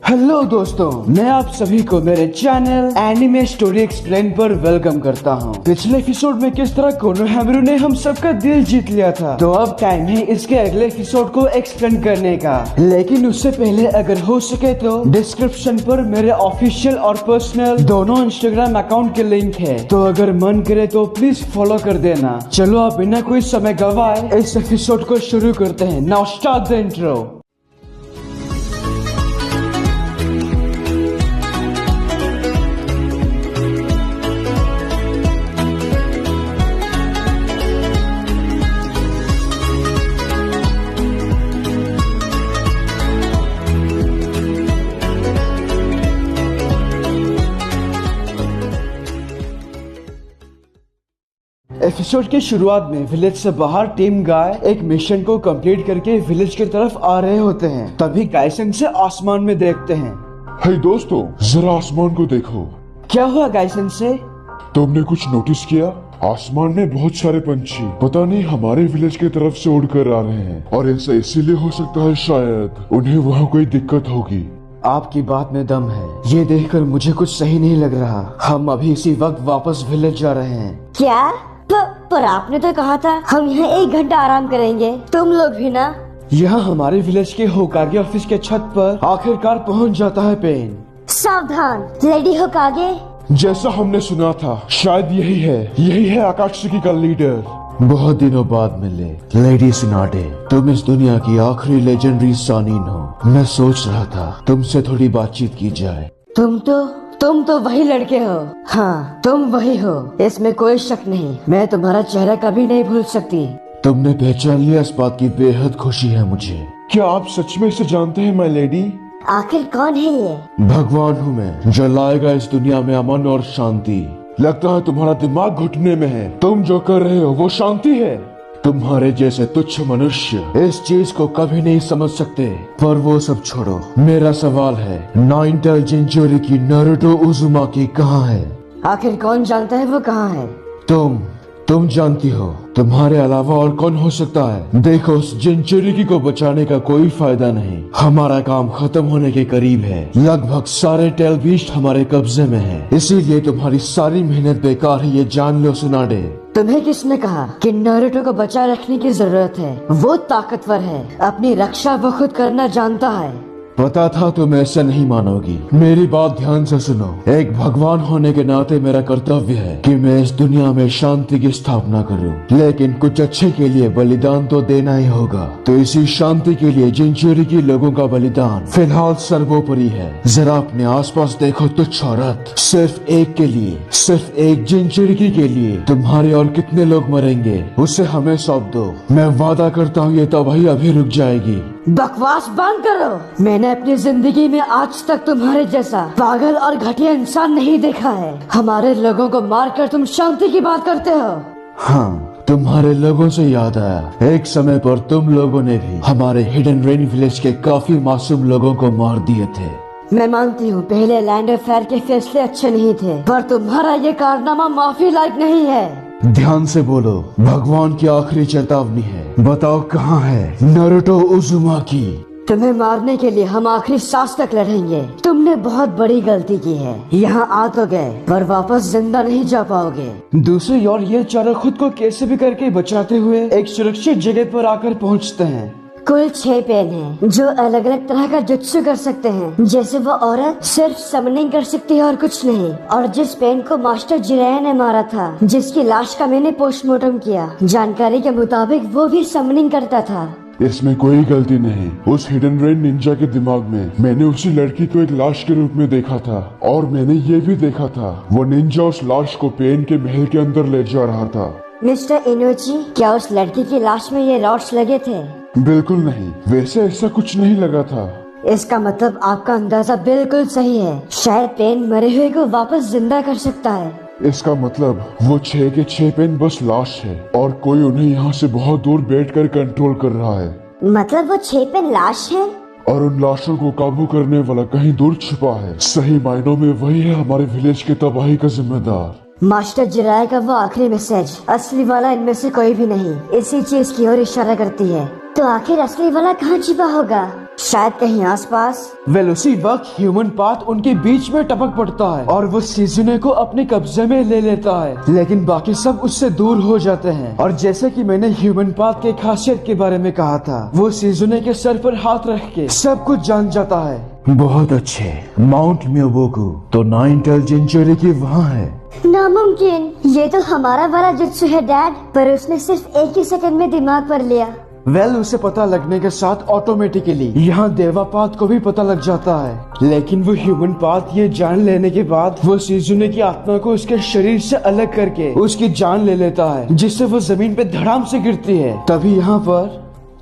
Hello दोस्तों, मैं आप सभी को मेरे चैनल एनिमे स्टोरी एक्सप्लेन पर वेलकम करता हूं। पिछले एपिसोड में किस तरह कोनोहामारू ने हम सबका दिल जीत लिया था, तो अब टाइम है इसके अगले एपिसोड को एक्सप्लेन करने का। लेकिन उससे पहले अगर हो सके तो डिस्क्रिप्शन पर मेरे ऑफिशियल और पर्सनल दोनों इंस्टाग्राम अकाउंट के लिंक है, तो अगर मन करे तो प्लीज फॉलो कर देना। चलो आप बिना कोई समय गवाए इस एपिसोड को शुरू करते हैं। Now start the intro. Episode के शुरुआत में विलेज से बाहर टीम गाय एक मिशन को कंप्लीट करके विलेज की तरफ आ रहे होते हैं। तभी गायसन से आसमान में देखते हैं। हे दोस्तों, जरा आसमान को देखो। क्या हुआ गायसन से? तुमने कुछ नोटिस किया? आसमान में बहुत सारे पंछी पता नहीं हमारे विलेज की तरफ से उड़कर आ रहे हैं, और ऐसा इसीलिए हो सकता है शायद उन्हें वहाँ कोई दिक्कत होगी। आपकी बात में दम है। ये देखकर मुझे कुछ सही नहीं लग रहा। हम अभी इसी वक्त वापस विलेज जा रहे हैं। क्या? पर आपने तो कहा था हम यहाँ 1 घंटा आराम करेंगे। तुम लोग भी ना। यहाँ हमारे विलेज के होकागे ऑफिस के छत पर आखिरकार पहुँच जाता है पेन। सावधान लेडी होकागे। जैसा हमने सुना था शायद यही है आकात्सुकी का लीडर। बहुत दिनों बाद मिले लेडी सुनाडे। तुम इस दुनिया की आखिरी लेजेंडरी सानीन हो। मैं सोच रहा था तुमसे थोड़ी बातचीत की जाए। तुम तो वही लड़के हो। हाँ, तुम वही हो, इसमें कोई शक नहीं। मैं तुम्हारा चेहरा कभी नहीं भूल सकती। तुमने पहचान लिया, इस बात की बेहद खुशी है मुझे। क्या आप सच में इसे जानते हैं माय लेडी? आखिर कौन है ये? भगवान हूँ मैं, जो लाएगा इस दुनिया में अमन और शांति। लगता है तुम्हारा दिमाग घुटने में है। तुम जो कर रहे हो वो शांति है। तुम्हारे जैसे तुच्छ मनुष्य इस चीज को कभी नहीं समझ सकते। पर वो सब छोड़ो, मेरा सवाल है, 9 जिंचोरी की नारुतो उजुमाकी कहाँ है? आखिर कौन जानता है वो कहाँ है? तुम जानती हो। तुम्हारे अलावा और कौन हो सकता है? देखो, उस जिंचुरिकी को बचाने का कोई फायदा नहीं। हमारा काम खत्म होने के करीब है। लगभग सारे टेल बीस्ट हमारे कब्जे में है। इसीलिए तुम्हारी सारी मेहनत बेकार है, ये जान लो सुनाडे। तुम्हें किसने कहा कि नारुतो को बचाए रखने की जरूरत है? वो ताकतवर है, अपनी रक्षा वो खुद करना जानता है। पता था तुम ऐसा नहीं मानोगी। मेरी बात ध्यान से सुनो। एक भगवान होने के नाते मेरा कर्तव्य है कि मैं इस दुनिया में शांति की स्थापना करूं। लेकिन कुछ अच्छे के लिए बलिदान तो देना ही होगा। तो इसी शांति के लिए जिंचुरी के लोगों का बलिदान फिलहाल सर्वोपरि है। जरा अपने आसपास देखो, तुच्छ औरत, सिर्फ एक के लिए, सिर्फ एक जिंचुरी के लिए तुम्हारे और कितने लोग मरेंगे उसे हमें सौंप दो। मैं वादा करता हूँ ये तबाही अभी रुक जाएगी। बकवास बंद करो। मैंने अपनी जिंदगी में आज तक तुम्हारे जैसा पागल और घटिया इंसान नहीं देखा है। हमारे लोगों को मारकर तुम शांति की बात करते हो। हाँ, तुम्हारे लोगों से याद आया, एक समय पर तुम लोगों ने भी हमारे हिडन रेन विलेज के काफी मासूम लोगों को मार दिए थे। मैं मानती हूँ पहले लैंड अफेयर के फैसले अच्छे नहीं थे, पर तुम्हारा ये कारनामा माफी लायक नहीं है। ध्यान से बोलो, भगवान की आखिरी चेतावनी है। बताओ कहाँ है नारुतो उजुमाकी? तुम्हें मारने के लिए हम आखिरी सांस तक लड़ेंगे। तुमने बहुत बड़ी गलती की है। यहाँ आ तो गए पर वापस जिंदा नहीं जा पाओगे। दूसरी ओर ये चारों खुद को कैसे भी करके बचाते हुए एक सुरक्षित जगह पर आकर पहुँचते हैं। कुल 6 पेन हैं, जो अलग अलग तरह का जुत्सु कर सकते हैं। जैसे वो औरत सिर्फ समनिंग कर सकती है और कुछ नहीं। और जिस पेन को मास्टर जिराया ने मारा था, जिसकी लाश का मैंने पोस्टमार्टम किया, जानकारी के मुताबिक वो भी समनिंग करता था। इसमें कोई गलती नहीं। उस हिडन रेन निंजा के दिमाग में मैंने उसी लड़की को एक लाश के रूप में देखा था, और मैंने ये भी देखा था वो निंजा उस लाश को पेन के महल के अंदर ले जा रहा था। मिस्टर इनोची, क्या उस लड़की की लाश में ये रॉड्स लगे थे? बिल्कुल नहीं, वैसे ऐसा कुछ नहीं लगा था। इसका मतलब आपका अंदाजा बिल्कुल सही है। शायद पेन मरे हुए को वापस जिंदा कर सकता है। इसका मतलब वो 6 के 6 पेन बस लाश है, और कोई उन्हें यहाँ से बहुत दूर बैठकर कंट्रोल कर रहा है। मतलब वो 6 पेन लाश है, और उन लाशों को काबू करने वाला कहीं दूर छिपा है। सही मायनों में वही है हमारे विलेज की तबाही का जिम्मेदार। मास्टर जिराया का वो आखिरी मैसेज, असली वाला इनमें से कोई भी नहीं, इसी चीज की ओर इशारा करती है। तो आखिर असली वाला कहाँ छिपा होगा? शायद कहीं आसपास। वेल उसी वक्त ह्यूमन पाथ उनके बीच में टपक पड़ता है और वो सीजुने को अपने कब्जे में ले लेता है, लेकिन बाकी सब उससे दूर हो जाते हैं। और जैसे कि मैंने ह्यूमन पाथ के खासियत के बारे में कहा था, वो सीजुने के सर पर हाथ रख के सब कुछ जान जाता है। बहुत अच्छे, माउंट म्योबोकू तो 9 इंटेलिजेंट की वहाँ है। नामुमकिन, ये तो हमारा वाला जुत्सु है डैड, पर उसने सिर्फ एक ही सेकंड में दिमाग पर लिया। वेल उसे पता लगने के साथ ऑटोमेटिकली यहाँ देवापात को भी पता लग जाता है, लेकिन वो ह्यूमन पाथ ये जान लेने के बाद वो सीजुने की आत्मा को उसके शरीर से अलग करके उसकी जान ले लेता है, जिससे वो जमीन पे धड़ाम से गिरती है। तभी यहाँ पर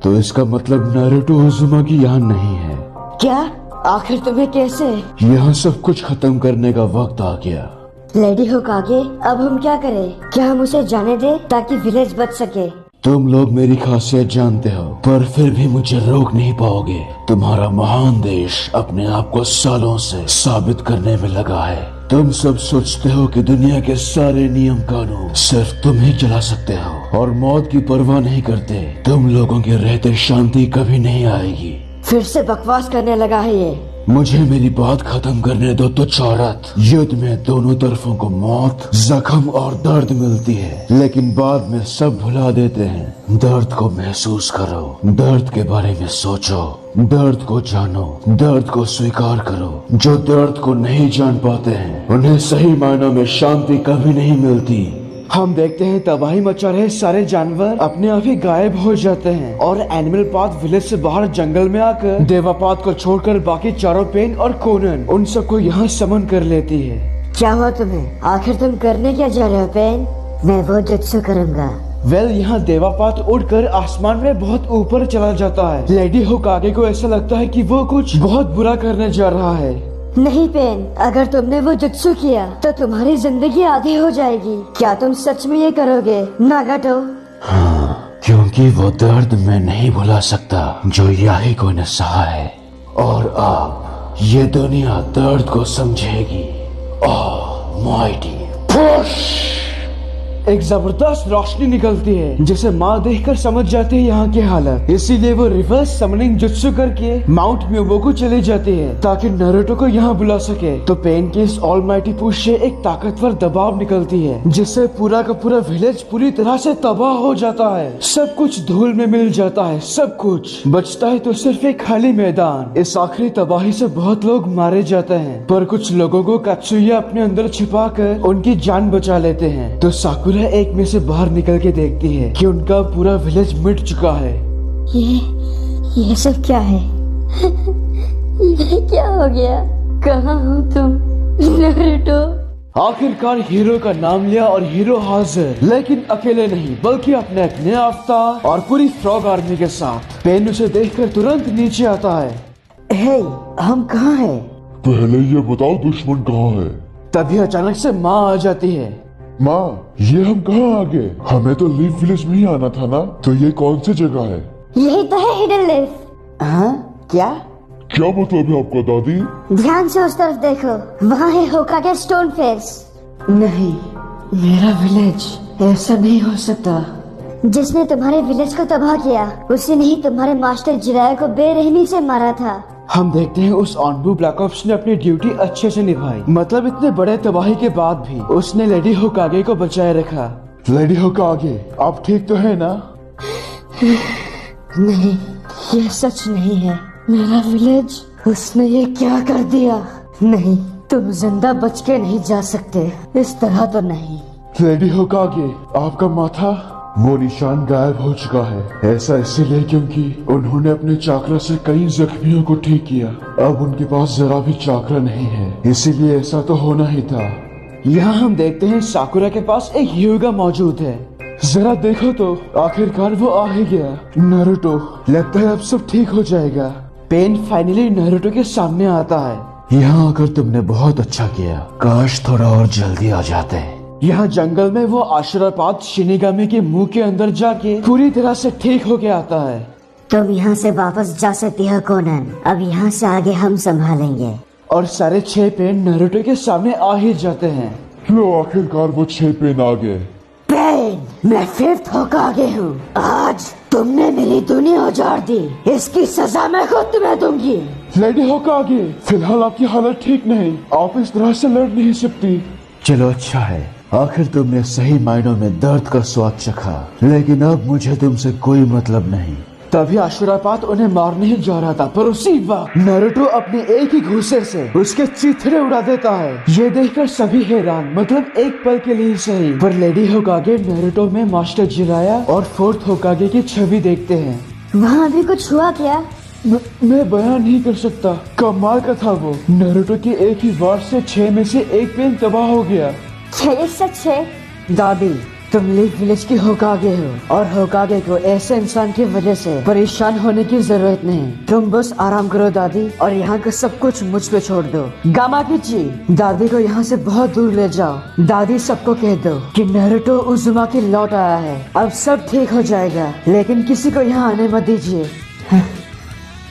तो इसका मतलब नारुतो उज़ुमाकी यहाँ नहीं है। क्या? आखिर तुम्हें कैसे? यहाँ सब कुछ खत्म करने का वक्त आ गया। लेडी होकागे, अब हम क्या करें? क्या हम उसे जाने दें ताकि विलेज बच सके? तुम लोग मेरी खासियत जानते हो, पर फिर भी मुझे रोक नहीं पाओगे। तुम्हारा महान देश अपने आप को सालों से साबित करने में लगा है। तुम सब सोचते हो कि दुनिया के सारे नियम कानून सिर्फ तुम ही चला सकते हो और मौत की परवाह नहीं करते। तुम लोगों के रहते शांति कभी नहीं आएगी। फिर से बकवास करने लगा है ये। मुझे मेरी बात खत्म करने दो। तो औरत, युद्ध में दोनों तरफों को मौत, जख्म और दर्द मिलती है, लेकिन बाद में सब भुला देते हैं। दर्द को महसूस करो, दर्द के बारे में सोचो, दर्द को जानो, दर्द को स्वीकार करो। जो दर्द को नहीं जान पाते हैं उन्हें सही मायनों में शांति कभी नहीं मिलती। हम देखते हैं तबाही मचा रहे सारे जानवर अपने आप ही गायब हो जाते हैं और एनिमल पाथ विलेज से बाहर जंगल में आकर देवापात को छोड़कर बाकी चारों पेन और कोनन उन सबको यहाँ समन कर लेती है। क्या हुआ तुम्हें? आखिर तुम करने क्या जा रहे हो पेन? मैं वो जुत्सु करूँगा। वेल यहाँ देवापात उड़कर आसमान में बहुत ऊपर चला जाता है। लेडी होकागे को ऐसा लगता है कि वो कुछ बहुत बुरा करने जा रहा है। नहीं पेन, अगर तुमने वो जुत्सु किया तो तुम्हारी जिंदगी आधी हो जाएगी। क्या तुम सच में ये करोगे नागाटो? हाँ, क्योंकि वो दर्द मैं नहीं भुला सकता जो याहिको ने सहा है, और अब ये दुनिया दर्द को समझेगी। Almighty push! एक जबरदस्त रोशनी निकलती है जिसे माँ देखकर समझ जाती है यहाँ की हालत। इसीलिए वो रिवर्स समनिंग जुत्सु करके माउंट म्योबोकू चली जाती है ताकि नारुतो को यहाँ बुला सके। तो पेन की इस ऑलमाइटी पुश से एक ताकतवर दबाव निकलती है जिससे पूरा का पूरा विलेज पूरी तरह से तबाह हो जाता है। सब कुछ धूल में मिल जाता है, सब कुछ बचता है तो सिर्फ एक खाली मैदान। इस आखिरी तबाही से बहुत लोग मारे जाते हैं, पर कुछ लोगों को कात्सुया अपने अंदर छिपा कर उनकी जान बचा लेते हैं। तो साकुरा एक में से बाहर निकल के देखती है कि उनका पूरा विलेज मिट चुका है। ये सब क्या है? ये क्या हो गया? कहाँ हो तुम नारुतो? आखिरकार हीरो का नाम लिया और हीरो हाजिर, लेकिन अकेले नहीं बल्कि अपने एक नया अवतार और पूरी फ्रॉग आर्मी के साथ। पेन उसे देखकर तुरंत नीचे आता है। हे, हम कहाँ हैं? पहले ये बताओ दुश्मन कहाँ है? तभी अचानक से माँ आ जाती है। माँ, ये हम कहाँ आ गए? हमें तो लीफ विलेज में ही आना था ना। तो ये कौन सी जगह है? यही तो है हिडन लीफ। हाँ? क्या मतलब है आपका दादी? ध्यान से उस तरफ देखो, वहाँ है होकागे स्टोन फेस। नहीं, मेरा विलेज ऐसा नहीं हो सकता। जिसने तुम्हारे विलेज को तबाह किया उसी ने ही तुम्हारे मास्टर जिराया को बेरहमी से मारा था। हम देखते हैं उस ऑनबू ब्लैक ऑप्स ने अपनी ड्यूटी अच्छे से निभाई। मतलब इतने बड़े तबाही के बाद भी उसने लेडी होकागे को बचाए रखा। लेडी होकागे, आप ठीक तो है ना? नहीं, ये सच नहीं है। मेरा विलेज, उसने ये क्या कर दिया? नहीं, तुम जिंदा बच के नहीं जा सकते, इस तरह तो नहीं। लेडी होकागे, आपका माथा, वो निशान गायब हो चुका है। ऐसा इसीलिए क्योंकि उन्होंने अपने चाकरा से कई जख्मियों को ठीक किया। अब उनके पास जरा भी चाकरा नहीं है, इसीलिए ऐसा तो होना ही था। यहाँ हम देखते हैं साकुरा के पास एक ह्यूगा मौजूद है। जरा देखो तो, आखिरकार वो आ ही गया। नारुतो, लगता है अब सब ठीक हो जाएगा। पेन फाइनली नारुतो के सामने आता है। यहाँ आकर तुमने बहुत अच्छा किया, काश थोड़ा और जल्दी आ जाते। यहाँ जंगल में वो आशीर्वाद शिनिगामी के मुंह के अंदर जाके पूरी तरह से ठीक होके आता है। तुम यहाँ से वापस जा सकती हो कोनन, अब यहाँ से आगे हम संभालेंगे। और सारे 6 पेन नारुतो के सामने आ ही जाते हैं। लो, आखिरकार वो 6 पेन आ गए। पेन, मैं 5th होकागे हूँ। आज तुमने मेरी दुनिया उजाड़ दी, इसकी सजा मैं खुद तुम्हें दूंगी। लेडी होकागे, फिलहाल आपकी हालत ठीक नहीं, आप इस तरह से लड़ नहीं सकती। चलो अच्छा है, आखिर तुमने सही मायनों में दर्द का स्वाद चखा, लेकिन अब मुझे तुमसे कोई मतलब नहीं। तभी आशुरापात उन्हें मारने ही जा रहा था, पर उसी वक्त नारुतो अपने एक ही घूंसे से उसके चीथड़े उड़ा देता है। ये देखकर सभी हैरान, मतलब एक पल के लिए सही, पर लेडी होकागे नारुतो में मास्टर जिराया और 4th होकागे की छवि देखते हैं। वहाँ भी कुछ हुआ क्या? मैं बयान नहीं कर सकता, कमाल का था वो। नारुतो की एक ही वार से 6 में से 1 पेन तबाह हो गया। क्या ये सच है? दादी, तुम लीफ विलेज की होकागे हो, और होकागे को ऐसे इंसान की वजह से परेशान होने की जरूरत नहीं। तुम बस आराम करो दादी, और यहाँ का सब कुछ मुझ पे छोड़ दो। गामाकिची, दादी को यहाँ से बहुत दूर ले जाओ। दादी सबको कह दो कि नारुतो उजुमाकी लौट आया है, अब सब ठीक हो जाएगा, लेकिन किसी को यहाँ आने मत दीजिए।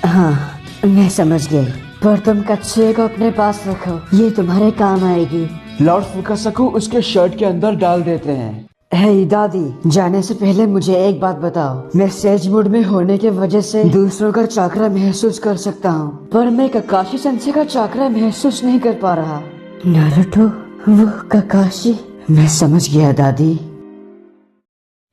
हाँ, मैं समझ गई, पर तुम कच्चे को अपने पास रखो, ये तुम्हारे काम आएगी। लॉर्ड फुकासाकु उसके शर्ट के अंदर डाल देते हैं। हे दादी, जाने से पहले मुझे एक बात बताओ। मैं सेज मूड में होने की वजह से दूसरों का चाकरा महसूस कर सकता हूँ, पर मैं ककाशी सेंसे का चाकरा महसूस नहीं कर पा रहा। नारुतो, वो ककाशी, मैं समझ गया दादी।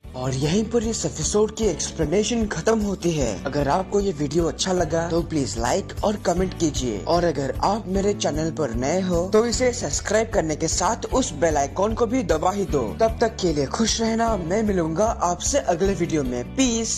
और यहीं पर इस एपिसोड की एक्सप्लेनेशन खत्म होती है। अगर आपको ये वीडियो अच्छा लगा तो प्लीज लाइक और कमेंट कीजिए, और अगर आप मेरे चैनल पर नए हो तो इसे सब्सक्राइब करने के साथ उस बेल आइकॉन को भी दबा ही दो। तब तक के लिए खुश रहना, मैं मिलूंगा आपसे अगले वीडियो में। पीस।